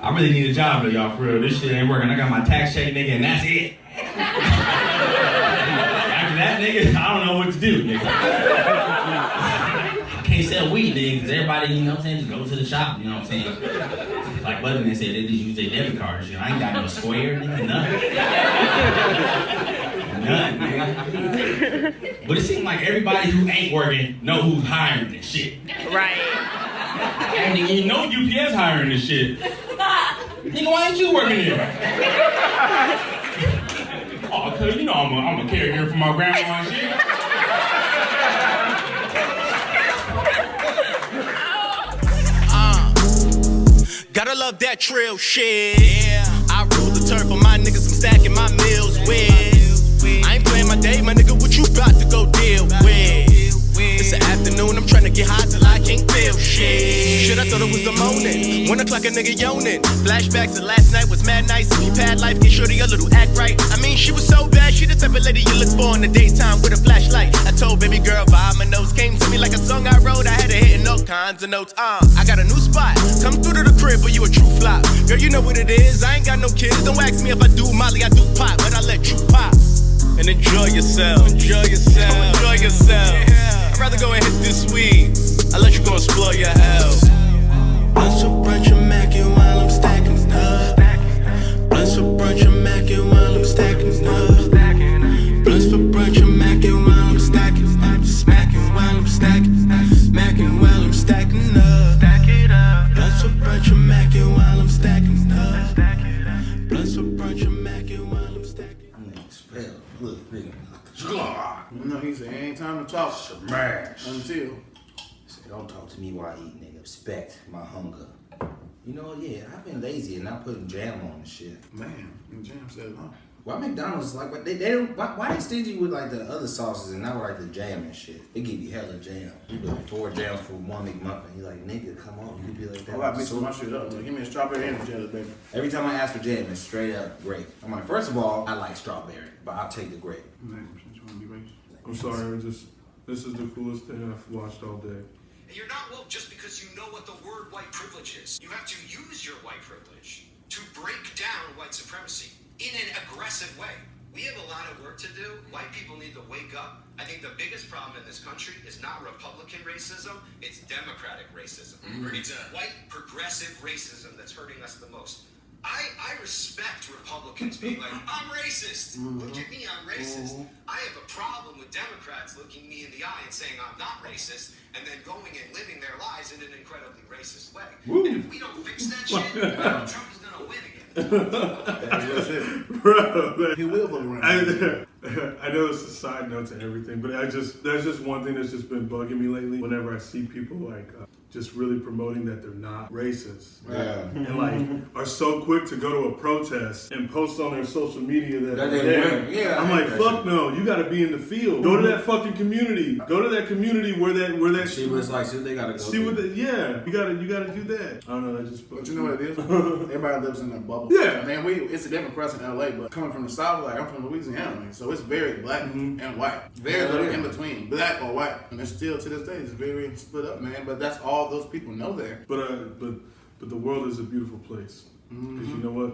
I really need a job though, y'all, for real. This shit ain't working. I got my tax check, nigga, and that's it. After that, nigga, I don't know what to do, nigga. I can't sell weed, nigga, because everybody, you know what I'm saying, just go to the shop, you know what I'm saying? Like Butterman said, they just use their debit card and shit. I ain't got no Square, nigga, nothing. Nothing, nigga. But it seems like everybody who ain't working know who's hiring this shit. Right. And you know UPS hiring this shit. Nigga, why ain't you working here? Oh, cause you know I'm a caregiver for my grandma and shit. Gotta love that trail shit. Yeah. I rule the turf for my niggas, I'm stacking my meals with. I ain't playing my day, my nigga, what you about to go deal with? It's the afternoon, I'm trying to get high till I can't feel shit. Shit, I thought it was the morning. 1 o'clock, a nigga yawning. Flashbacks to last night was mad nice. If you had life, get shorty a little act right. I mean, she was so bad, she the type of lady you look for in the daytime with a flashlight. I told baby girl, vibe my notes. Came to me like a song I wrote, I had to hit all kinds of notes. I got a new spot. Come through to the crib, but you a true flop. Girl, you know what it is, I ain't got no kids. Don't ask me if I do Molly, I do pop, but I let you pop. And enjoy yourself, enjoy yourself, enjoy yourself. Yeah. I'd rather go and hit this weed. I'll let you go explore your health. Blunts for brunch, I'm macking while I'm stacking stuff. Blunts for brunch, I'm macking while I'm stacking stuff. Blunts for brunch, I'm macking while I'm stacking. Smacking while I'm stacking. Smacking while I'm stacking up. Blunts for brunch, I'm macking while I'm stacking stuff. Blunts for brunch, I'm macking while I'm stacking. Look, nigga. No, he said, ain't time to talk. Smash. Until. Don't talk to me while I eat, nigga. Respect my hunger. You know, yeah, I've been lazy and not putting jam on the shit. Man, the jam said no. Why McDonald's like, but they don't, why they stingy with like the other sauces and not like the jam and shit? They give you hella jam. You be like 4 jams for 1 McMuffin. You like, nigga, come on. You could be like that. I got mixing my shit up. Like, give me a strawberry and a jelly, baby. Every time I ask for jam, it's straight up grape. I'm like, first of all, I like strawberry, but I'll take the grape. Man, since you want to be racist. I'm sorry, this is the coolest thing I've watched all day. And you're not woke just because you know what the word white privilege is. You have to use your white privilege to break down white supremacy in an aggressive way. We have a lot of work to do. White people need to wake up. I think the biggest problem in this country is not Republican racism, it's Democratic racism. It's white progressive racism that's hurting us the most. I respect Republicans being like, I'm racist. Look at me, I'm racist. I have a problem with Democrats looking me in the eye and saying I'm not racist, and then going and living their lives in an incredibly racist way. And if we don't fix that shit, Trump is gonna win again. Bro, He will go around. I know it's a side note to everything, but there's just one thing that's just been bugging me lately. Whenever I see people like just really promoting that they're not racist, Yeah. and like are so quick to go to a protest and post on their social media that That they're they there. win. Yeah, I'm I like, hate that fuck shit. no, you got to be in the field. Go to that fucking community. Go to that community where that See what it's like, see what they gotta go See what through. yeah, you gotta do that. I don't know, that just. But you know what it is? Everybody lives in their bubble. Yeah. I mean, it's a different for us in LA, but coming from the South, like I'm from Louisiana, man, so it's very black and white. Very little in between, black or white. And it's still to this day, it's very split up, man. But that's all those people know there. But the world is a beautiful place. Because you know what?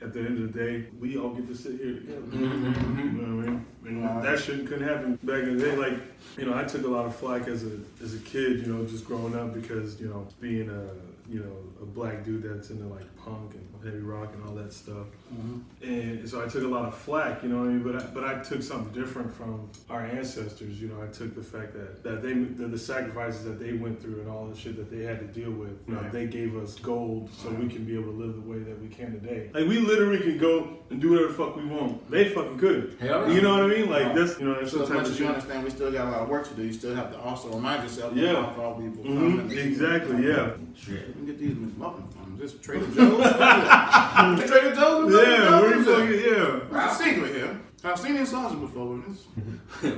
At the end of the day, we all get to sit here together. You know what I mean? And that shit couldn't happen back in the day. Like, you know, I took a lot of flack as a kid, you know, just growing up because, you know, being a black dude that's into like punk and heavy rock and all that stuff. And so I took a lot of flack, you know what I mean? But I took something different from our ancestors, you know. I took the fact that the sacrifices that they went through and all the shit that they had to deal with, you know, they gave us gold so we can be able to live the way that we can today. Like, we literally can go and do whatever the fuck we want. They fucking couldn't. Hell You know what I mean? Like, that's, you know, that's So the as type much of as you shit. understand, we still got a lot of work to do. You still have to also remind yourself Yeah. that all people come and Exactly, yeah. You can get these McMuffins from just Trader Joe's. Trader Joe's. Yeah, where you fucking, yeah. What's the secret here? I've seen these sausages before.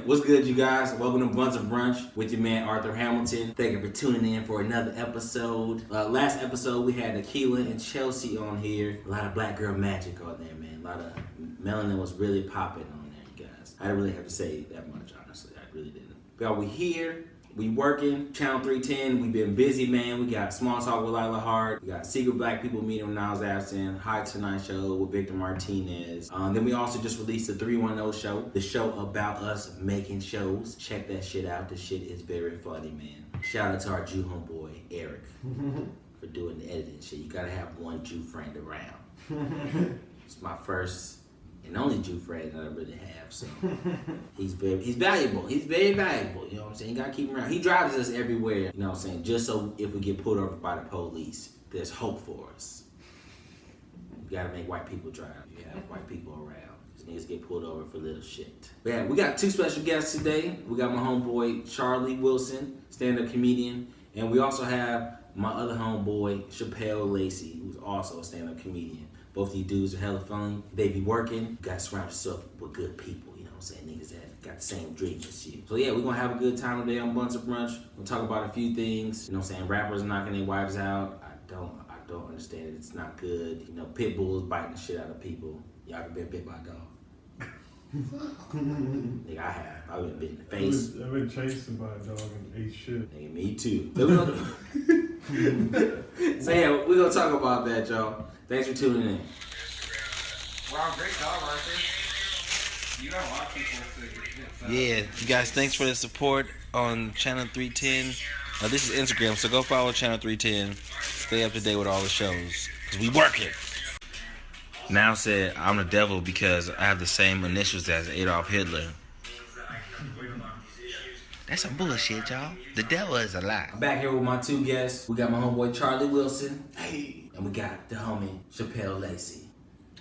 What's good, you guys? Welcome to Blunts and Brunch with your man Arthur Hamilton. Thank you for tuning in for another episode. Last episode we had Aquila and Chelsea on here. A lot of black girl magic on there, man. A lot of melanin was really popping on there, you guys. I didn't really have to say that much, honestly. I really didn't. But we here. We working, Channel 310, we been busy, man. We got Small Talk with Lila Hart. We got Secret Black People Meeting when I was absent. Hi Tonight Show with Victor Martinez. Then we also just released the 310 show, the show about us making shows. Check that shit out. The shit is very funny, man. Shout out to our Jew homeboy, Eric, for doing the editing shit. You gotta have one Jew friend around. It's my first and only Jew friend that I really have, so he's valuable. He's very valuable, you know what I'm saying? You gotta keep him around. He drives us everywhere, you know what I'm saying? Just so if we get pulled over by the police, there's hope for us. You gotta make white people drive. You have white people around. These niggas get pulled over for little shit. But yeah, we got 2 special guests today. We got my homeboy Charlie Wilson, stand-up comedian, and we also have my other homeboy Shapel Lacy, who's also a stand-up comedian. Both these dudes are hella funny. They be working. You gotta surround yourself with good people, you know what I'm saying? Niggas that got the same dreams as you. So yeah, we're gonna have a good time today on Blunts and Brunch. We'll talk about a few things. You know what I'm saying? Rappers knocking their wives out. I don't understand it. It's not good. You know, pit bulls biting the shit out of people. Y'all ever been bit by a dog? Nigga, I have. I've been bit in the face. I've been chased by a dog and ate shit. Nigga, me too. So yeah, we're gonna talk about that, y'all. Thanks for tuning in. Wow, great job, Arthur. You got a lot of people to get this. Yeah, you guys, thanks for the support on Channel 310. This is Instagram, so go follow Channel 310. Stay up to date with all the shows, because we working. Now said, I'm the devil because I have the same initials as Adolf Hitler. That's some bullshit, y'all. The devil is a lie. I'm back here with my 2 guests. We got my homeboy Charlie Wilson. Hey. And we got the homie Shapel Lacy.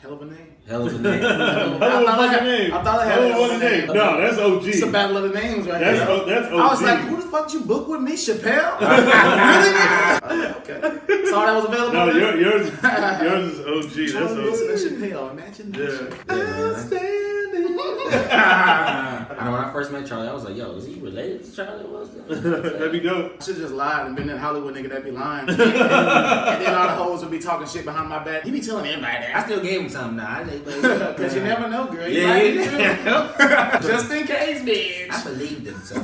Hell of a name. Hell of a name. I thought I had a name. No, that's OG. It's a battle of the names right That's here. that's OG. I was like, who the fuck you book with me, Chappelle? Really? Okay. Saw that was available. No, yours is OG. That's Wilson OG. and Chappelle. Imagine that. Yeah. I know when I first met Charlie, I was like, yo, is he related to Charlie Wilson? That'd be dope. I should've just lied and been that Hollywood nigga that be lying. And then all the hoes would be talking shit behind my back. He be telling everybody I that. still gave him something now. Because you never know, girl. You Yeah, might you be true. Just in case, bitch. I believed him, so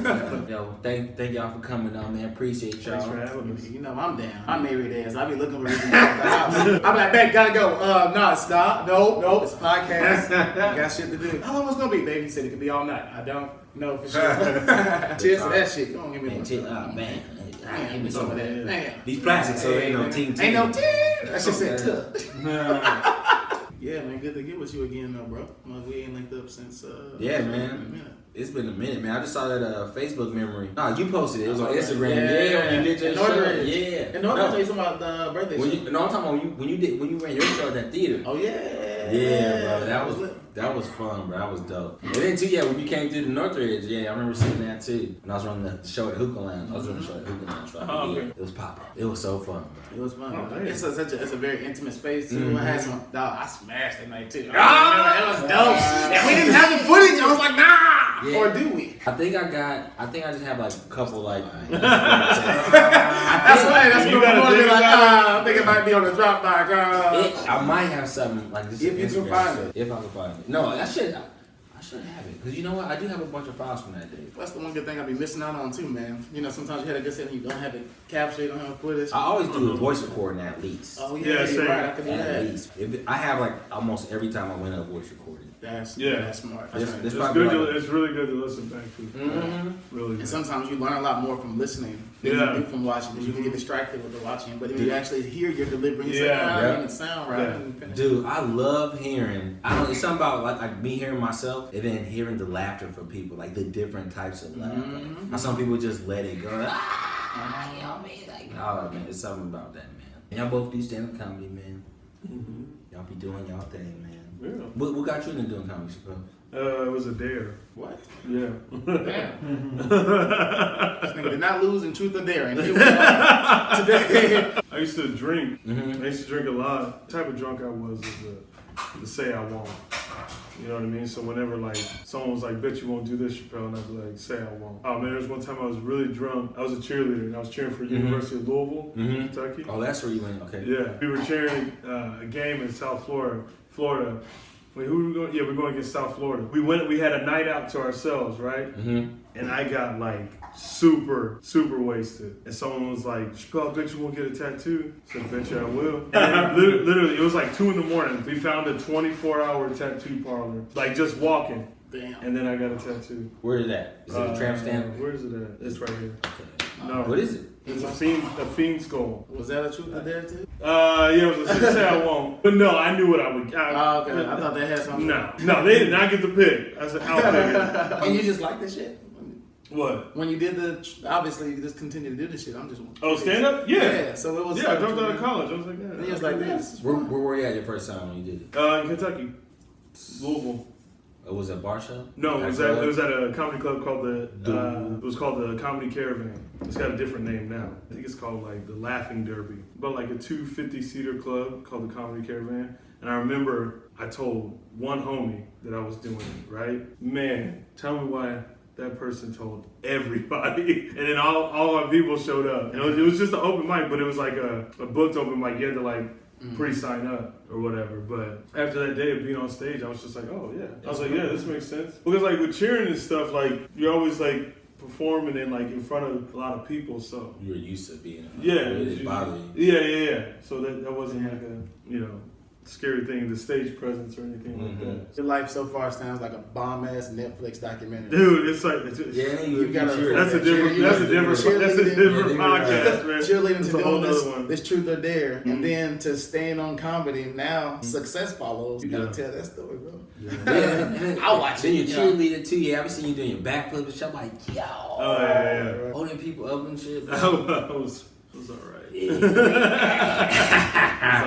yo, thank y'all for coming on, man. Appreciate y'all. Thanks for having us. You know, I'm down. I'm married ass. I be looking for reasons to get out the house. I'm like, babe, gotta go. No, stop. Nope. It's a podcast. Got shit to do. How long was it gonna be, baby? He said it could be all night. I don't know for sure. Cheers to that shit. Come on, give me Man, chill out, man. Give me some of that. Damn. These plastics, so ain't no team. Ain't no team. That shit said tuck. Yeah, man, good to get with you again, though, bro. We ain't linked up since. Yeah, a man. minute. It's been a minute, man. I just saw that Facebook memory. Nah, you posted it. It was on Instagram. Yeah, when you did your in show. Northridge. Yeah. And no, I'm talking about the birthday When show. you, no, I'm talking about when you ran your show at that theater. Oh, yeah. Yeah, bro. That was fun, bro. That was dope. And then too, yeah, when you came through the Northridge, yeah, I remember seeing that too. When I was running the show at Hookah Lounge. I was running the show at Hookah Lounge. Right? Oh, okay. It was popping. It was so fun, bro. It was fun. Oh, bro. man. It's a very intimate space too. Mhm. I had some. Dog, I smashed that night too. It was dope. And we didn't have the footage. I was like, nah. Yeah. Or do we? I think I just have like a couple like. That's why. That's You what I'm gotta going to be dig like. it out. I think it might be on the Dropbox. I might have something like this. If you can find it. If I can find it. No, I should have it. Because you know what? I do have a bunch of files from that day. That's the one good thing I be missing out on too, man. You know, sometimes you had a good set and you don't have it captured, you don't have footage. I always do a voice recording at least. Oh yeah, Yeah, you're same. right. I could do At that. least. I have like almost every time I went up voice recording. That's smart. This It's probably good. like, It's really good to listen back to. Really And good. sometimes you learn a lot more from listening than Yeah. you do from watching, because you can get distracted with the watching. But if you actually hear your delivery, you say, Yeah. I Yeah. didn't sound right. I Yeah. didn't finish. dude, I love hearing. I don't. It's something about like me hearing myself and then hearing the laughter from people, like the different types of laughter. Mhm. How some people just let it go. You know what I mean? Like, oh man, it's something about that, man. And y'all both do stand-up comedy, man. Y'all be doing y'all thing, man. Yeah. What got you into doing comedy, Chappelle? It was a dare. What? Yeah. Damn. This nigga did not lose in truth or daring. Here we are today. I used to drink. Mm-hmm. I used to drink a lot. The type of drunk I was to say I won't. You know what I mean? So whenever like someone was like, bet you won't do this, Chappelle, and I'd be like, say I won't. Oh man, there was one time I was really drunk. I was a cheerleader and I was cheering for University of Louisville, Kentucky. Oh, that's where you went. Okay. Yeah. We were cheering a game in South Florida. Wait, who were we going? Yeah, we're going against South Florida. We had a night out to ourselves, right? Mm-hmm. And I got like super wasted. And someone was like, Shapel, I bet you won't get a tattoo. I said, bet you I will. And literally, it was like 2 a.m. We found a 24-hour tattoo parlor. Like just walking. Damn. And then I got a tattoo. Where is that? Is it a tramp stamp? Where is it at? It's right here. No. What is it? It's a fiend skull. Was that a truth or dare too? Yeah, it was a say I won't. But no, I knew what I would. Okay. I thought they had something. No, they did not get the pick. I said, I'll pick it. And you just like this shit? What? When you did obviously you just continue to do this shit. I'm just. Oh, stand up? Yeah. So it was. Yeah, I dropped out of college. I was like, yeah. And he was like, this. Where were you at your first time when you did it? In Kentucky, Louisville. Was it a bar show? No, it was at a comedy club called it was called the Comedy Caravan. It's got a different name now. I think it's called like the Laughing Derby. But like a 250-seater club called the Comedy Caravan. And I remember I told one homie that I was doing it, right? Man, tell me why that person told everybody. And then all our people showed up. And it was just an open mic, but it was like a booked open mic. You had to like pre-sign up or whatever. But after that day of being on stage, I was just like, oh yeah. I was like, yeah, this makes sense. Because like with cheering and stuff, like you're always like performing in like in front of a lot of people, so you were used to being. Yeah, it didn't bother you. Yeah. So that wasn't like a scary thing, the stage presence or anything like that. Your life so far sounds like a bomb ass Netflix documentary. Dude, it's like you gotta. That's a different podcast, man. Cheerleading to doing this truth or dare, and then to staying on comedy. Now success follows. You gotta tell that story, bro. Yeah. I'll watch then it. Then you're cheerleader too. Yeah, I've seen you doing your backflip and shit. I'm like, yo. Oh yeah. Holding people up and shit. I was alright. It's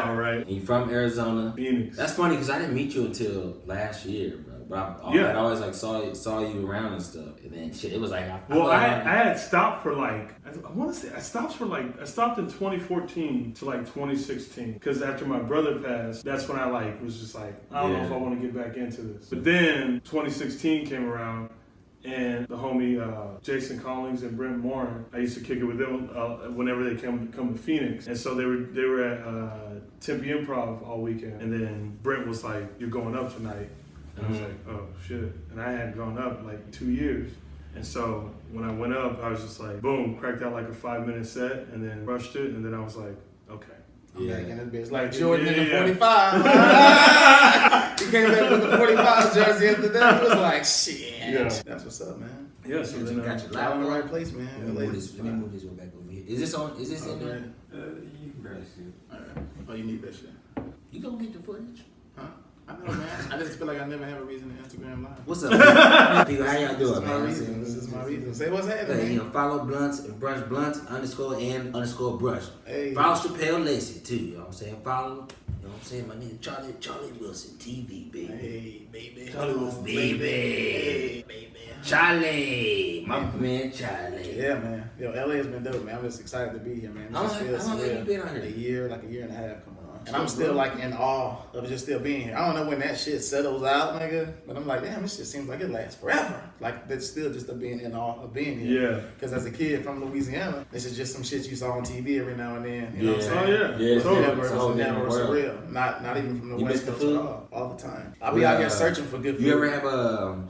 alright. And you from Arizona? Phoenix. That's funny because I didn't meet you until last year, bro. But I always like saw you around and stuff, and then shit. It was like I had stopped for like I want to say I stopped in 2014 to like 2016 because after my brother passed, that's when I like was just like I don't know if I want to get back into this. But then 2016 came around. And the homie Jason Collins and Brent Morin, I used to kick it with them whenever they come to Phoenix. And so they were at Tempe Improv all weekend. And then Brent was like, "You're going up tonight." And I was like, "Oh shit!" And I hadn't gone up in like 2 years. And so when I went up, I was just like, boom, cracked out like a 5-minute set, and then rushed it, and then I was like, okay. I'm back in this bitch like Jordan in the 45. He came back with the 45 jersey after that. It was like, shit. Yeah. That's what's up, man. Yeah, so then you got your Out in the laptop. right place, man. Let me move this one back over here. Is this on? Is this in there? You can barely see it. Alright. Oh, you need that shit. You gonna get the footage? Huh? I know, man. I just feel like I never have a reason to Instagram live. What's up, people? How y'all doing, man? This is my reason. Say what's happening, Hey, man. follow Blunts and Brunch, Blunts _ Brunch. Hey. Follow Shapel Lacy too. You know what I'm saying? Follow. You know what I'm saying? My nigga Charlie Wilson TV, baby. Hey, baby. Charlie Wilson. Baby. Hey, baby. Charlie, my man Charlie. Yeah, man. Yo, LA has been dope, man. I'm just excited to be here, man. How long have you been out here? A year and a half. Come on. And I'm still like in awe of just still being here. I don't know when that shit settles out, nigga. But I'm like, damn, this shit seems like it lasts forever. Like, that's still just being in awe of being here. Yeah. Because as a kid from Louisiana, this is just some shit you saw on TV every now and then. You know what I'm Oh saying? yeah. Yeah, Totally. it's a whole different world. surreal. Not even from the You West miss the Coast food? at all the time. I'll be out here searching for good food. You ever have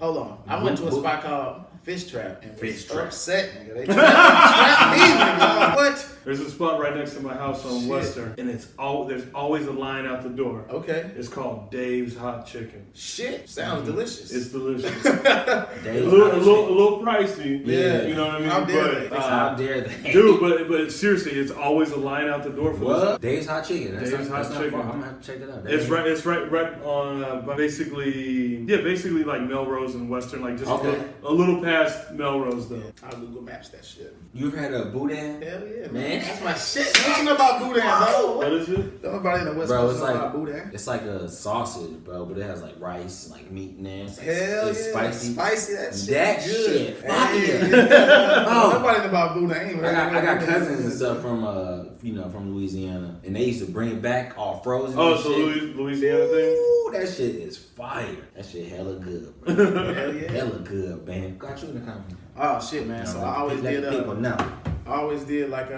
Hold on. I went to a Boop. spot called Fish Trap and Fish was Trap. upset, nigga. They trapped me, nigga. What? There's a spot right next to my house on Shit. Western, and there's always a line out the door. Okay. It's called Dave's Hot Chicken. Shit. Sounds delicious. It's delicious. Days a little pricey. Yeah. You know what I mean? How dare but, How dare they? dude, but seriously, it's always a line out the door for What? Dave's Hot Chicken. Dave's Hot not Chicken. far. I'm gonna have to check that out. It's right on basically like Melrose and Western, like just Okay. a little past Melrose though. I'll Google Maps that shit. You ever had a boudin? Hell yeah, man. Man. That's my shit. Don't you know about boudin, bro? What is it? Don't nobody in the West Bro, Coast it's know like about boudin. it's like a sausage, bro, but it has like rice and like meat in there. It's, like, Hell it's yeah. spicy. Spicy, that shit. That good. shit Hey, fire. yeah. Oh. Nobody know about boudin. I got cousins and stuff from from Louisiana, and they used to bring it back all frozen. Oh, and so shit. Louisiana thing? Ooh, that shit is fire. That shit hella good, bro. Hell yeah. Hella good, man. Got you in the comment. Oh shit, man. So I always let did the people know. I always did like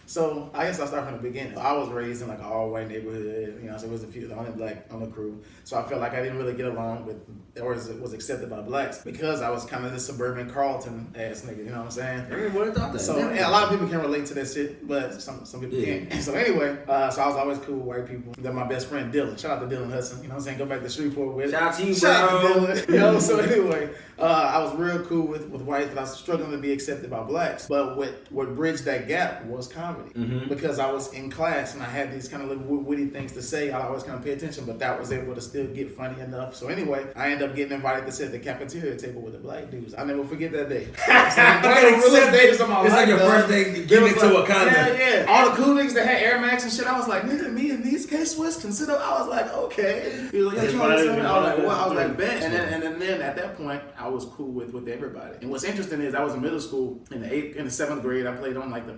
so I guess I'll start from the beginning. I was raised in like an all white neighborhood, you know, so it was the only black on the crew. So I felt like I didn't really get along with or was accepted by blacks because I was kind of this suburban Carlton ass nigga, you know what I'm saying? Everybody thought that. So yeah, a lot of people can relate to that shit, but some people can't. So anyway, so I was always cool with white people. Then my best friend Dylan, shout out to Dylan Hudson, you know what I'm saying? Go back to Shreveport with it. Shout out to you, Shout out to bro. Dylan. You know, so anyway, I was real cool with whites, but I was struggling to be accepted by blacks. But what bridged that gap was comedy. Because I was in class and I had these kind of little witty things to say. I always kind of pay attention, but that was able to still get funny enough. So anyway, I ended up getting invited to sit at the cafeteria table with the black dudes. I'll never forget that day. It's like your first day getting into Wakanda. Yeah. All the cool niggas that had Air Max and shit, I was like, nigga, me and these K-Swiss consider. I was like, okay. He was like, yo, trying to tell me. I was like, what? I was like, bet. And then at that point, I was cool with everybody. And what's interesting is I was in middle school in the 7th grade. I played on like the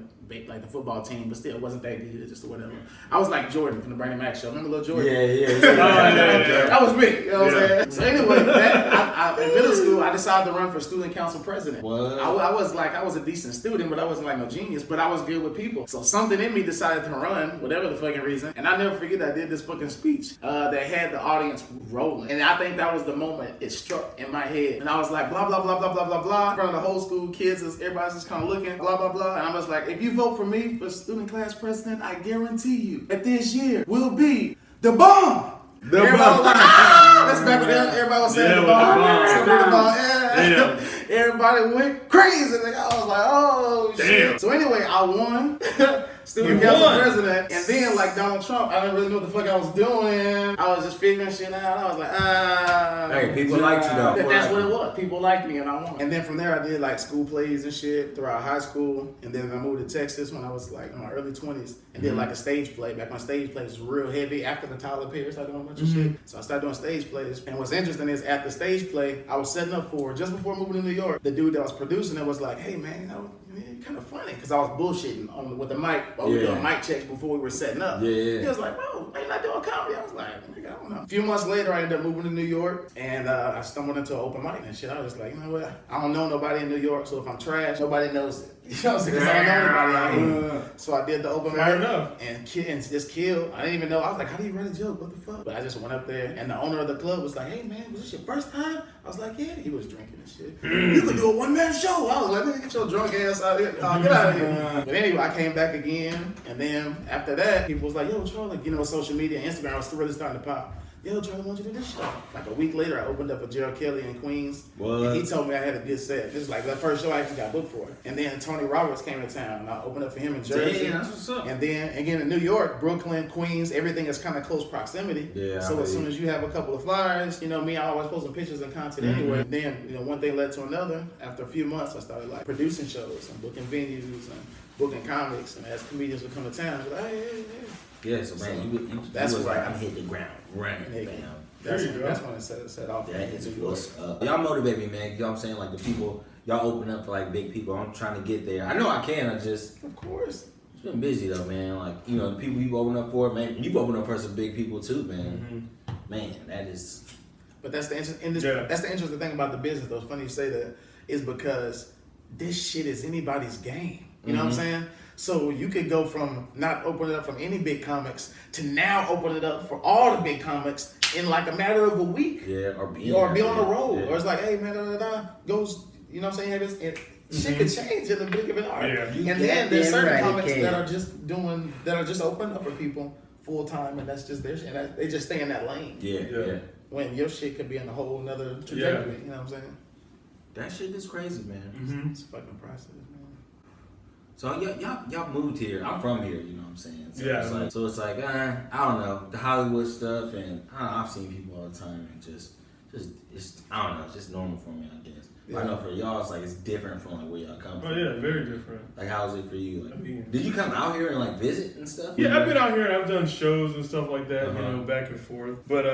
football team, but still wasn't that good, just whatever. I was like Jordan from the Bernie Mac show. Remember Lil Jordan? Yeah. That was me. You know what I'm saying? So anyway, in middle school, I decided to run for student council president. What? I was a decent student, but I wasn't like no genius, but I was good with people. So something in me decided to run, whatever the fucking reason. And I never forget I did this fucking speech that had the audience rolling. And I think that was the moment it struck in my head. And I was like, blah, blah, blah, blah, blah, blah, blah. In front of the whole school, kids, everybody's just kind of looking, blah, blah, blah. And I'm just like, if you vote for me for student class president, I guarantee you that this year will be the bomb. Everybody was like, that's back when everybody was saying the bomb. So the bomb, yeah. Everybody went crazy. I was like, oh shit. Damn. So anyway, I won student council president, and then like Donald Trump, I didn't really know what the fuck I was doing. I was just figuring shit out. I was like, Hey, people liked you though. That's what it was. People liked me and I won. And then from there I did like school plays and shit throughout high school. And then I moved to Texas when I was like in my early 20s and did like a stage play. Back when stage plays was real heavy after the Tyler Perry started doing a bunch of shit. So I started doing stage plays. And what's interesting is at the stage play, I was setting up for, just before moving to New York, the dude that was producing it was like, hey man, you know, you're kind of funny. Because I was bullshitting with the mic while we were doing mic checks before we were setting up. He was like, bro, why you not doing comedy? I was like, nigga, I don't know. A few months later, I ended up moving to New York and I stumbled into an open mic and shit. I was just like, you know what? I don't know nobody in New York, so if I'm trash, nobody knows it. You know what I'm saying? Because I don't know anybody out here. So I did the open mic and just killed. I didn't even know. I was like, how do you write a joke? What the fuck? But I just went up there and the owner of the club was like, hey man, was this your first time? I was like, yeah. He was drinking and shit. You could do a one-man show. I was like, man, get your drunk ass out here. Get out of here. But anyway, I came back again. And then after that, people was like, yo, Charlie, you know, social media, Instagram was really starting to pop. Yo, Charlie, why don't you do this show? Like a week later, I opened up for Gerald Kelly in Queens. And he told me I had a good set. This is like the first show I actually got booked for. And then Tony Roberts came to town, and I opened up for him in Jersey. Damn, that's what's up. And then again in New York, Brooklyn, Queens, everything is kind of close proximity. So as soon as you have a couple of flyers, you know me, I always posting pictures and content anyway. Then, you know, one thing led to another. After a few months, I started like producing shows and booking venues and booking comics. And as comedians would come to town, I'd be like, hey. Yeah, so man, you that's was what like, I'm hitting the ground running, fam. That's when it set off. That is what's up. Y'all motivate me, man. You know what I'm saying? Like the people, y'all open up for like big people. I'm trying to get there. I know I can. I just, of course, it's been busy though, man. Like, you know, the people you open up for, man. You open up for some big people too, man. Man, that is. But that's the that's the interesting thing about the business, though. It's funny you say that, is because this shit is anybody's game. You know what I'm saying? So you could go from not opening it up from any big comics to now open it up for all the big comics in like a matter of a week. Yeah, or be on the road. Yeah. Or it's like, hey man, goes, you know what I'm saying? Shit could change in the blink of an eye. Yeah. And then there's certain comics that are just open up for people full time, and that's just their shit. And they just stay in that lane. Yeah. When your shit could be in a whole nother trajectory. You know what I'm saying? That shit is crazy, man. It's a fucking process, man. So y'all moved here. I'm from here, you know what I'm saying? So it's like, I don't know, the Hollywood stuff, and I don't know, I've seen people all the time, and just it's I don't know, it's just normal for me, I guess. Yeah. I know for y'all, it's like it's different from like where y'all come from. Oh yeah, very different. Like how's it for you? Like, did you come out here and like visit and stuff? Yeah, I've been out here and I've done shows and stuff like that, you know, back and forth. But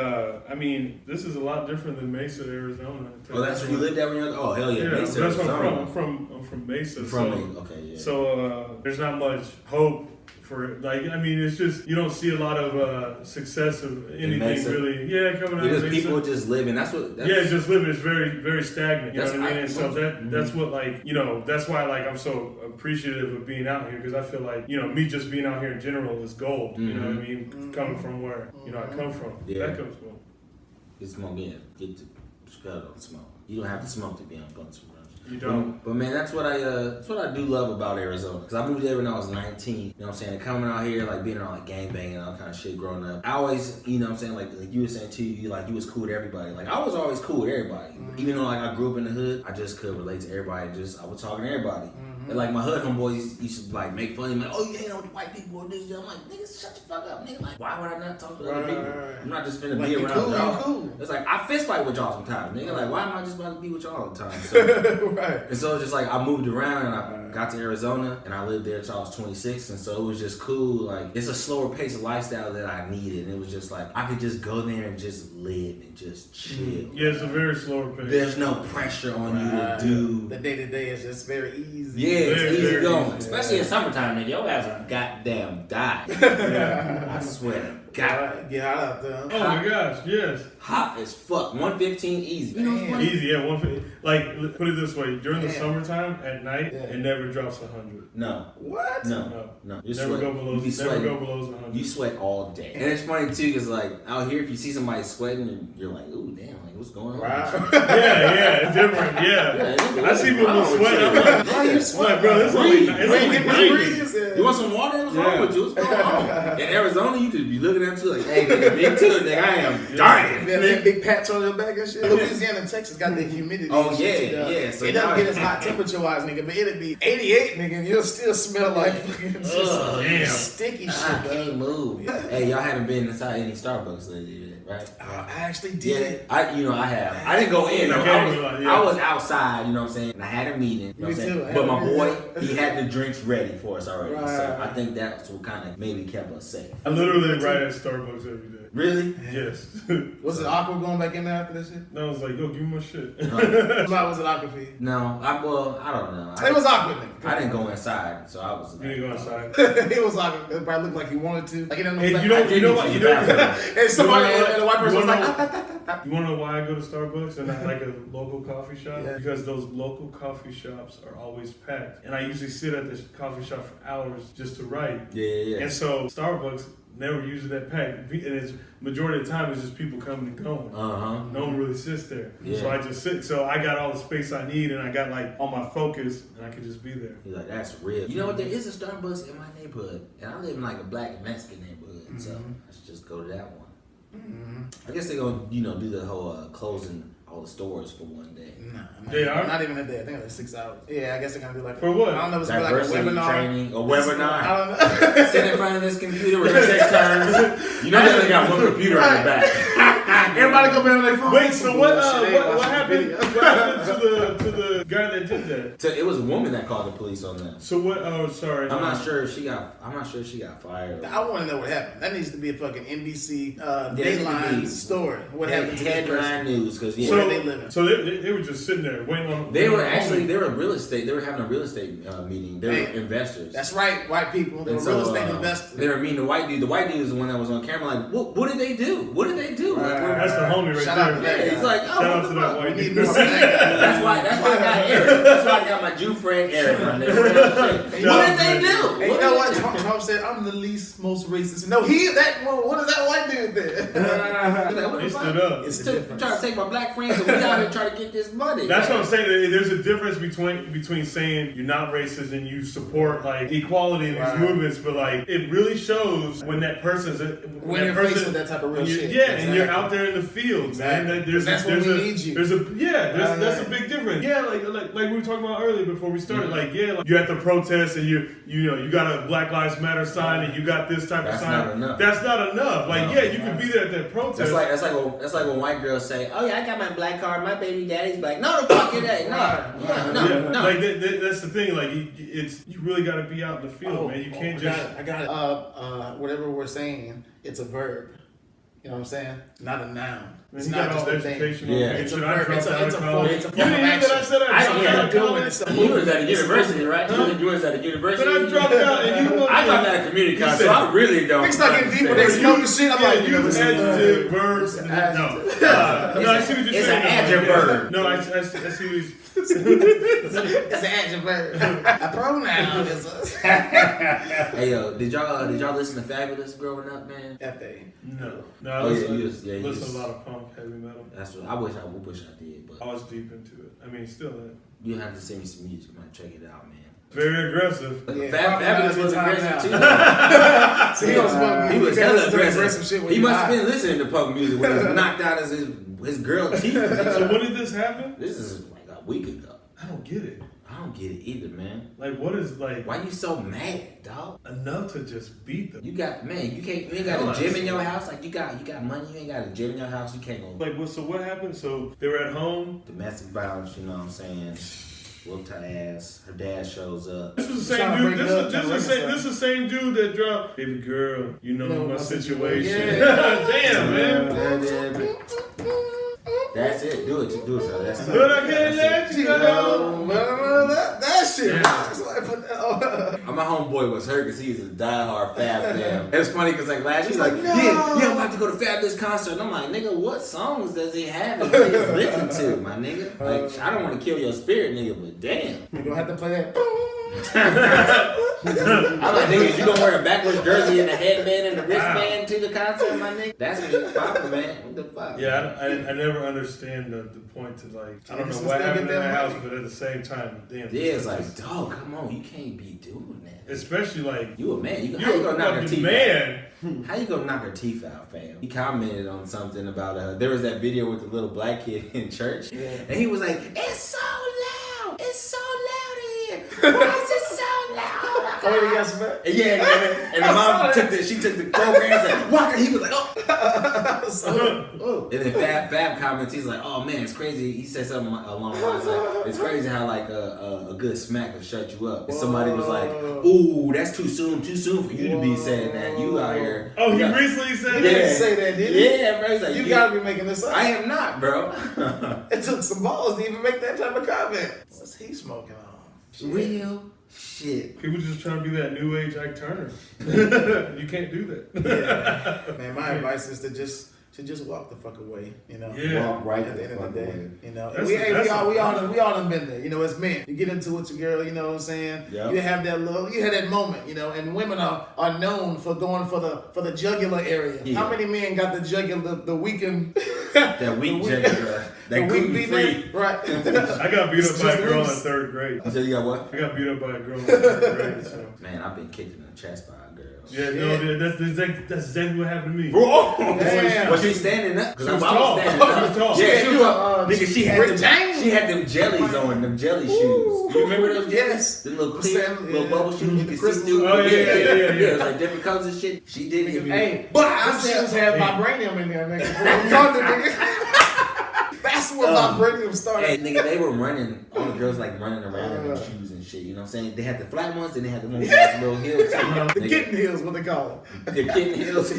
I mean, this is a lot different than Mesa, Arizona. Oh, that's where you lived there when you were? Oh hell yeah, Mesa. That's where I'm from. I'm from Mesa. Okay, yeah. So there's not much hope for like. I mean, it's just you don't see a lot of success of anything Mesa. really. Yeah, coming out Because of Mesa. people just living. That's Just living is very, very stagnant. You know That's- what I mean? And so mm-hmm. that's what like that's why like I'm so appreciative of being out here because I feel like me just being out here in general is gold. You know what I mean? Coming from where I come from, that comes from. Get smoke in. Get the spell on smoke. You don't have to smoke to be on Blunts and Brunch. You don't. But man, that's what I do love about Arizona. Cause I moved there when I was 19. You know what I'm saying? And coming out here, like being around like gangbanging and all kind of shit growing up. I always, you know what I'm saying, like you were saying too, you was cool with everybody. Like I was always cool with everybody. Even though like I grew up in the hood, I just could relate to everybody. I was talking to everybody. And like my hood homeboys used to like make fun of me, like, oh you hang out with white people or this. I'm like, nigga, shut the fuck up, nigga. Like, why would I not talk to other people? I'm not just finna be around y'all. Cool. It's like I fist fight with y'all sometimes, nigga. Like, why am I just about to be with y'all all the time? So, Right. And so it's just like I moved around and I got to Arizona and I lived there until I was 26, and so it was just cool. Like it's a slower pace of lifestyle that I needed, and it was just like I could just go there and just live and just chill. Yeah, it's a very slower pace. There's no pressure on you to do. The day to day is just very easy. Yeah, it's Very, easy very going, easy. especially in summertime. Nigga, your ass will goddamn die. I swear. God, Get hot out there. Oh my gosh, yes. hot as fuck. 115 easy. You know what's funny? Easy, yeah. 150. Like, put it this way: during the Damn. summertime at night, Yeah. it never drops 100. No. What? No. You Never sweat. go below. You be Never sweating. go below 100. You sweat all day. And it's funny too, cause like out here, if you see somebody sweating, and you're like, ooh, damn, like what's going on? Wow. Yeah, it's different. Yeah, I see people sweating. I'm like, why you sweat, bro? It's only 90. You want some water? What's wrong with you? What's going on? In Arizona, you just be looking at you like, hey, nigga, me too, nigga. I am dying. That big patch on your back and shit. Louisiana and Texas got the humidity. Oh, and shit, yeah, too, yeah. So it doesn't get as hot temperature wise, nigga, but it'll be 88, nigga, and you'll still smell like fucking Damn. sticky shit, I bro. can't move. Hey, y'all haven't been inside any Starbucks lately, right? I actually Yeah, did. I have. I didn't go in though. Okay, I was outside, you know what I'm saying? And I had a meeting, you know what I'm Me saying? too. But my boy, he had the drinks ready for us already. So Right. I think that's what kind of maybe kept us safe. I literally write at Starbucks every day. Really? Yes. Was it awkward going back in there after this shit? No, I was like, yo, give me my shit. Why was it awkward for you? No, I don't know. It was awkward, nigga. I didn't go inside, so I was. You didn't go outside. It was awkward. It probably looked like he wanted to. Like, it didn't look Hey, like you know I didn't what? use You the know. bathroom. and somebody, You wanna- and the white person was you like, wanna- You want to know why I go to Starbucks and not like a local coffee shop? Yeah. Because those local coffee shops are always packed. And I usually sit at this coffee shop for hours just to write. Yeah. And so Starbucks never uses that pack. And it's majority of the time it's just people coming and going. No one really sits there. Yeah. So I just sit. So I got all the space I need and I got like all my focus and I can just be there. He's like, that's real. You know what? There is a Starbucks in my neighborhood, and I live in like a black and Mexican neighborhood, so I should just go to that one. I guess they're gonna, do the whole closing all the stores for one day. nah, They are? not even a day. I think it's like 6 hours. Yeah, I guess they're gonna do like For what? I don't know if it's gonna be like a Diversity webinar. training, a webinar. I don't know. Sit in front of this computer, we're gonna take turns. You know they only got one computer in the back. Everybody go back on their phone. Wait, so what Bullshit, what happened? video. What happened to the guy that did that? So it was a woman that called the police on that. So what? Oh, sorry. I'm not sure if she got fired. I want to know what happened. That needs to be a fucking NBC it need to Dateline be story. What happened to this person? Headline news, because Where they living? So they were just sitting there waiting on. they were real estate. They were having a real estate meeting. They were Hey, investors. That's right, white people. They're And real so, estate investors. They were meeting the white dude. The white dude is the one that was on camera. Like, what did they do? What did they do? Like, That's the homie right Shout out there. to that yeah, guy. he's like, oh, Shout what out the to that fuck? white We need dude. more of that guy. That's why I got Eric. That's why I got my Jew friend Eric on there. What did they do? Hey, you know what? Trump said, I'm the least most racist. No, what is that white dude there? He stood up. It's a Trying difference. to take my black friends, and we out here trying to get this money. That's what I'm saying. There's a difference between saying you're not racist and you support like equality in these Right. movements, but like it really shows when that person's When you're faced with that type of real shit. Yeah, and you're Exactly. out there in the field, Exactly. man. There's That's when we need you. That's a big difference. Yeah, like we were talking about earlier before we started. Like you're at the protest and you got a Black Lives Matter sign and you got this type of That's sign. not enough. That's not enough. Like No. you can be there at that protest. That's like when white girls say, "Oh yeah, I got my black card. My baby daddy's black." No, the fuck it ain't. No. Like that's the thing. Like you really got to be out in the field, man. You can't just. I got it. Whatever we're saying, it's a verb. You know what I'm saying? Not a noun. It's You not got just all a the thing. education. Yeah. It's a I verb. dropped It's out a of form. college. It's a You form didn't of hear that I action. said I I dropped didn't out hear of that. college? You was at a university, right? You was at a university. But I dropped out and you I dropped out of community college, so I really don't. Niggas start getting deeper. They understand. smoking shit. I'm like, you know, use listen. adjective, verbs. No. No, I see what you're It's saying. an adjective verb. No, I see what you're It's an adjective. A pronoun is a Hey yo, did y'all listen to Fabulous growing up, man? F.A. No. Oh, I listen you was- to a lot of punk, heavy metal. That's what I wish I did, but I was deep into it. I mean, still you have to send me some music, man. Check it out, man. very aggressive. Yeah, Fabulous was probably aggressive too. So he was hella aggressive aggressive. shit when He you must have high. been listening to punk music when he was knocked out as his girl teeth. So when did this happen? This is like a week ago. I don't get it. I don't get it either, man. Like, what is like Why you so mad, dog? enough to just beat them? You got you ain't got a gym in your house. Like you got money, you ain't got a gym in your house. You can't go Like, so what happened? So they were at home. domestic violence. You know what I'm saying? Whooped her ass. Her dad shows up. This was the Trying same to dude. break This it up, is trying to the same dude that dropped. Baby girl, you know No, my my situation. situation. Damn, man. That's it. Do it, so that's it. But I can't let you go. That shit. Yeah. It's like, put that on. My homeboy was hurt because he's a diehard Fab fan. It was funny because like last year, he's like, yeah, I'm about to go to Fabulous concert. And I'm like, nigga, what songs does he have that niggas listen to, my nigga? Like, I don't want to kill your spirit, nigga, but damn. You gonna have to play that. I'm like, nigga, you gonna wear a backwards jersey and a headband and a wristband to the concert, my nigga? That's what it's poppin', man. What the fuck? Yeah, I never understand the point to like. I don't know Niggas what still happened get in that the house, money. but at the same time, damn. Yeah, it's like, dog, come on, you can't be doing that. Especially like You a man. How you you're gonna a knock her fucking teeth man. out? How you gonna knock her teeth out, fam? He commented on something about there was that video with the little black kid in church, and he was like, "It's so loud, it's so loud in here. Why is it so loud?" Oh, you got some back? Yeah, and the mom took the program and said, "Walker." He was like, "Oh." And then Fab comments, he's like, "Oh man, it's crazy." He said something along the lines like, "It's crazy how like a good smack will shut you up." And somebody was like, "Ooh, that's too soon for you to be saying that. You out here." Oh, he Yeah. recently said He that. didn't say that, did he? Yeah, bro. He's like, You gotta be making this up. I am not, bro. It took some balls to even make that type of comment. What's he smoking on? Real shit. People just trying to be that new age Ike Turner. You can't do that. Yeah. Man, my advice is to just walk the fuck away, you know. Yeah. Walk right At the end of the day, you know, That's we a- all done been there. You know, as men, you get into it with your girl. You know what I'm saying? Yep. You have that moment. You know, and women are known for going for the jugular area. Yeah. How many men got the jugular, the weekend, That weak jugular. That gluten free. right? I got beat up by a Just girl in loose. third grade. You said you got what? I got beat up by a girl in third grade. So. Man, I've been kicked in the chest by a girl. Yeah, no, that's exactly what happened to me. Damn. Was she standing up? She I was was tall. standing She up. was tall. Yeah, she was. Nigga, Rick James. she had them jellies on, them jelly shoes. You remember those jellies? Yes. The little clear, Sam, little yeah. bubble shoes you could see Crystals. through. Oh, yeah. It was like different colors and shit. She did hit me. Hey, but I them shoes said, have vibranium in there, nigga. That's where vibranium started. hey, nigga, they were running, all the girls like running around in them shoes and shit. You know what I'm saying? They had the flat ones and they had the ones with the little heels. The kitten heels, what they call them. The kitten heels.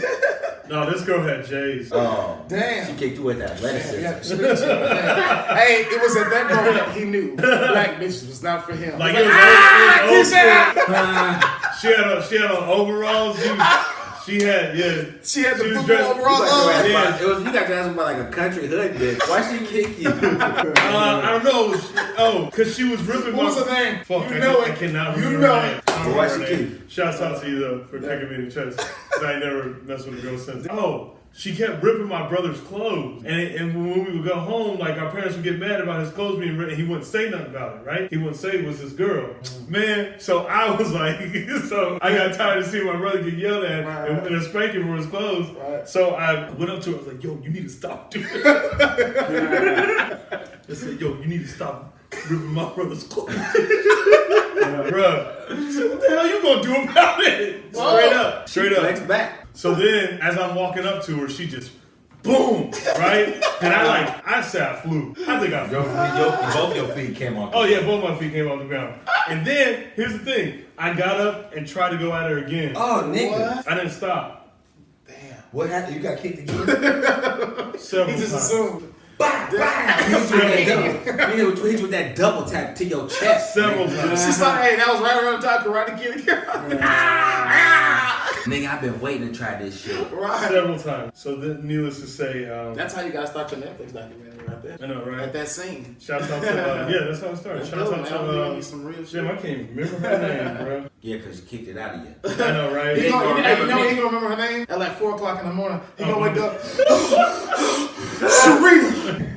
No, this girl had J's. Oh, Damn. she kicked you with athleticism. Yeah, hey, it was at that moment he knew black bitches was not for him. Like He it was was like, old school. She had on overalls. She had she had the was football dressed- overalls You got on. to ask about- you got to ask about like a country hood bitch. Why she kick you? I don't know. Because she was ripping What my. was her name? Fuck, You know I it. cannot You remember know her name. it. I don't Why remember she her name. kick you? Shouts out to you though for kicking me in the chest. 'Cause I ain't never messed with a girl since. Oh. She kept ripping my brother's clothes. And when we would go home, like our parents would get mad about his clothes being ripped, and he wouldn't say nothing about it, right? He wouldn't say it was his girl. Man, so I was like, so I got tired of seeing my brother get yelled at and a spanking for his clothes. Right. So I went up to her, I was like, yo, you need to stop doing that. I said, yo, you need to stop ripping my brother's clothes. Bruh. I said, what the hell you gonna do about it? Straight up. Flex back. So then, as I'm walking up to her, she just, boom, right? And I said I flew. I think I flew. Both your feet came off. Oh yeah, both my feet came off the ground. And then, here's the thing. I got up and tried to go at her again. Oh, nigga. What? I didn't stop. Damn. What happened? You got kicked again? Several He just times. assumed. Bah, bah. He hit you with that double tap to your chest. Several times. She's like, hey, that was right around the time Karate Kid. Nigga, I've been waiting to try this shit. Right. Several times. So needless to say, That's how you gotta start your Netflix documentary right there. I know, right? At that scene. Shouts out to yeah, that's how it started. Shouts out to some real shit. Jim. I can't even remember her name, bro. Yeah, because you kicked it out of you. I know, right? He gonna remember her name at like 4 o'clock in the morning. He gonna wake up.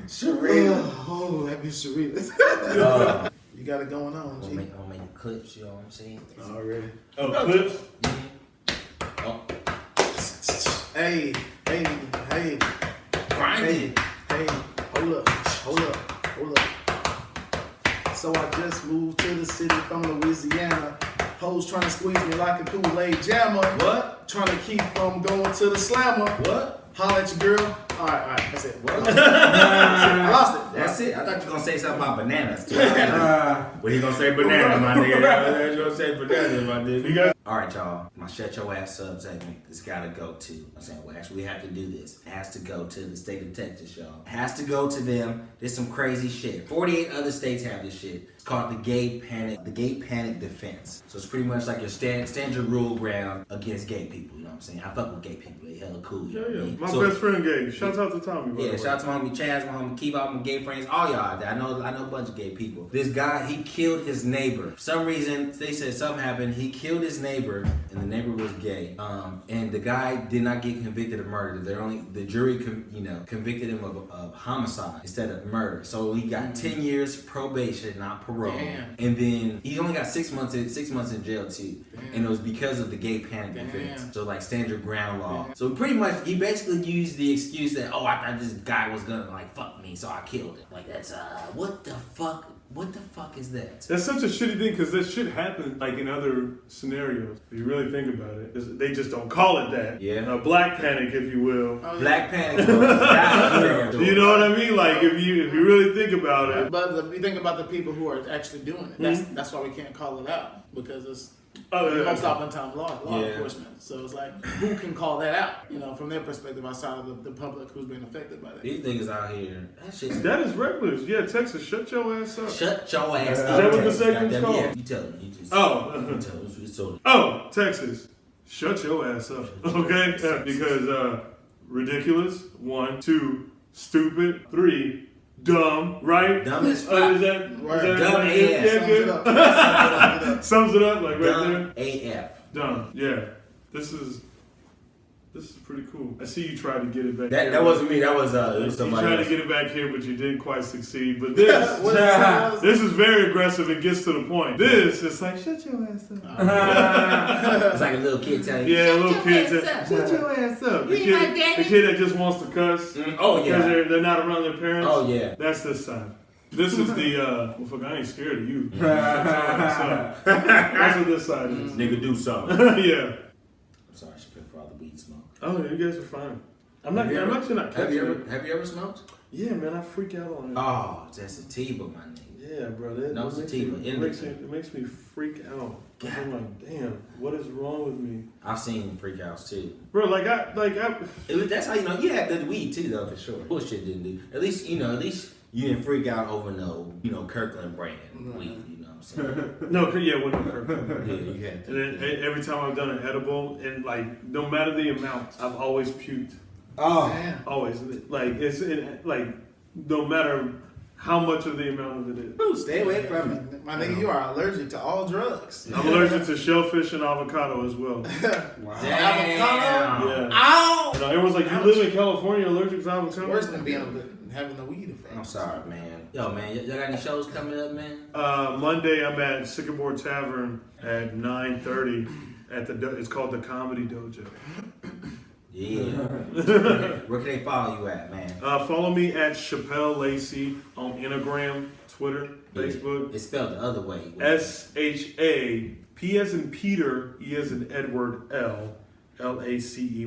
Sharita. Oh, that be Sharita. You got it going on, G. I'm gonna make clips, you know what I'm saying? Already. Oh, clips. Oh, Hey. grinding. Hey, hold up. So I just moved to the city from Louisiana. Hoes trying to squeeze me like a Kool-Aid jammer. What? Trying to keep from going to the slammer. What? Holla at your girl. All right, that's it. What? I lost it. That's it. I thought you were gonna say something about bananas too. What he gonna say banana, my nigga? He gonna say banana, my nigga. All right, y'all. My shut your ass up segment. It's gotta go to. I'm saying, well, actually, we have to do this. It has to go to the state of Texas, y'all. It has to go to them. There's some crazy shit. 48 other states have this shit. It's called the gay panic. The gay panic defense. So it's pretty much like your stand your rule ground against gay people. You know what I'm saying? I fuck with gay people. They hella cool. You know what I mean? My So- best friend gay. Shout out to Tommy. by the Yeah, way. shout out to my homie Chaz, my homie Keep, all my gay friends, all y'all out there. I know a bunch of gay people. This guy, he killed his neighbor. For some reason, they said something happened. He killed his neighbor, and the neighbor was gay. And the guy did not get convicted of murder. The jury, convicted him of homicide instead of murder. So he got 10 years probation, not parole. Damn. And then he only got 6 months in jail too. Damn. And it was because of the gay panic Damn. defense. So like stand your ground law. So pretty much he basically used the excuse that, oh, I thought this guy was gonna like fuck me, so I killed him. Like that's what the fuck is that? That's such a shitty thing because that shit happens like in other scenarios. If you really think about it, they just don't call it that. Yeah. A black panic, if you will. Black panic. God, You know what I mean? Like if you really think about it. But you think about the people who are actually doing it. That's why we can't call it out, because it's most oftentimes law enforcement. So it's like, who can call that out? From their perspective, outside of the public who's being affected by that. These niggas out here, that shit. That is reckless. Yeah, Texas, shut your ass up. Shut your ass up. Is that what the Texas. segment's Goddamn, called? yeah, you tell me. You just. Oh. You tell me. It's so- Oh, Texas, shut your ass up. Okay? Because ridiculous, 1, 2, stupid, 3, dumb, right? Dumb as Is fuck. that Dumb right? AF. Yeah, Sums it good. up. Sums it up, like right Dumb there. AF. Dumb. Yeah. This is pretty cool. I see you tried to get it back. That here. wasn't me. That was You somebody tried to else. get it back here, but you didn't quite succeed. But this, What is that? this is very aggressive and gets to the point. This is like, shut your ass up. It's like a little kid telling you. Yeah, a little kid. your ass Shut your ass up. The kid that just wants to cuss. Oh Because yeah. they're not around their parents. Oh yeah. That's this side. This is the, well, fuck, I ain't scared of you. Shut your ass up. That's what this side is. Nigga, do something. Yeah. I'm sorry, Shapel, for all the weed smoke. Oh, you guys are fine. I'm actually not Have catching you it. ever smoked? Yeah, man, I freak out on it. Oh, that's sativa, my nigga. Yeah, bro. That No makes sativa, me- indica. it makes me freak out. God. I'm like, damn, what is wrong with me, I've seen freakouts too. bro? That's how you know you had good weed too, though, for sure. Bullshit didn't do. At least you didn't freak out over no, Kirkland brand weed. You know what I'm saying? No, yeah, when I'm Kirk. Yeah, you had And then every time I've done an edible, and like no matter the amount, I've always puked. Oh, Damn. Always, like no matter how much of the amount of it is. Ooh, stay away from it. My nigga, you are allergic to all drugs. I'm allergic to shellfish and avocado as well. Damn. Yeah. Ow! You know, everyone's like, you live in California, allergic to avocado? Worse than having the weed effect. I'm sorry, man. Yo, man, y'all got any shows coming up, man? Monday, I'm at Sycamore Tavern at 9:30 at it's called the Comedy Dojo. Yeah. Where can they follow you at, man? Follow me at Shapel Lacy on Instagram, Twitter, Facebook. It's spelled the other way. SHA P as in Peter, E as in Edward, LACEY.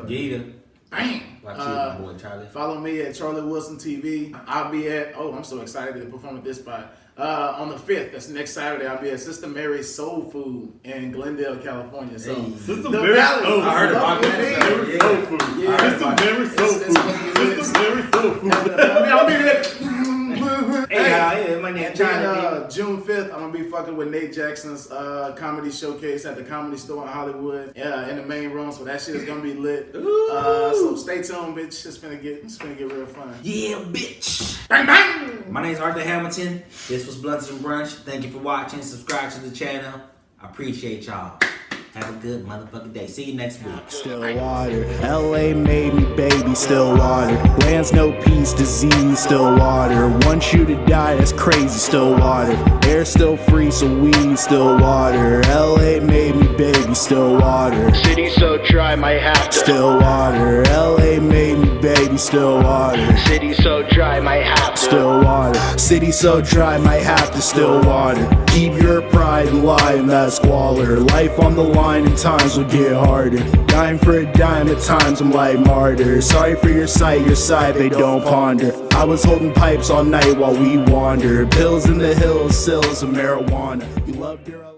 Gator. Bam! What about you, my boy Charlie? Follow me at Charlie Wilson TV. I'll be at, I'm so excited to perform at this spot. On the 5th, that's next Saturday, I'll be at Sister Mary's Soul Food in Glendale, California. So, Sister the Mary's Valley. Soul I heard about that. Sister Mary's Soul Food. Yeah. Sister Mary's Soul Food. Sister Mary's Soul Food. I'll be there. Hey, y'all, yeah, my name And Charlie. then, June 5th, I'm gonna be fucking with Nate Jackson's comedy showcase at the Comedy Store in Hollywood, in the main room. So that shit is gonna be lit. So stay tuned, bitch. It's gonna get real fun. Yeah, bitch. Bang bang. My name's Arthur Hamilton. This was Blunts and Brunch. Thank you for watching. Subscribe to the channel. I appreciate y'all. Have a good motherfucking day. See you next week. Still water, LA made me baby, still water. Lands no peace, disease, still water. Want you to die, that's crazy, still water. Air still free, so we still water. LA made me baby, still water. City so dry, might have to. Still water, LA made me baby, still water. City so dry, might have to. Still water, city so dry, might have to. Still water. Keep your pride alive, that squalor. Life on the line and times will get harder. Dying for a dime at times I'm like martyr. Sorry for your sight they don't ponder. I was holding pipes all night while we wander. Pills in the hills, sills of marijuana. You loved your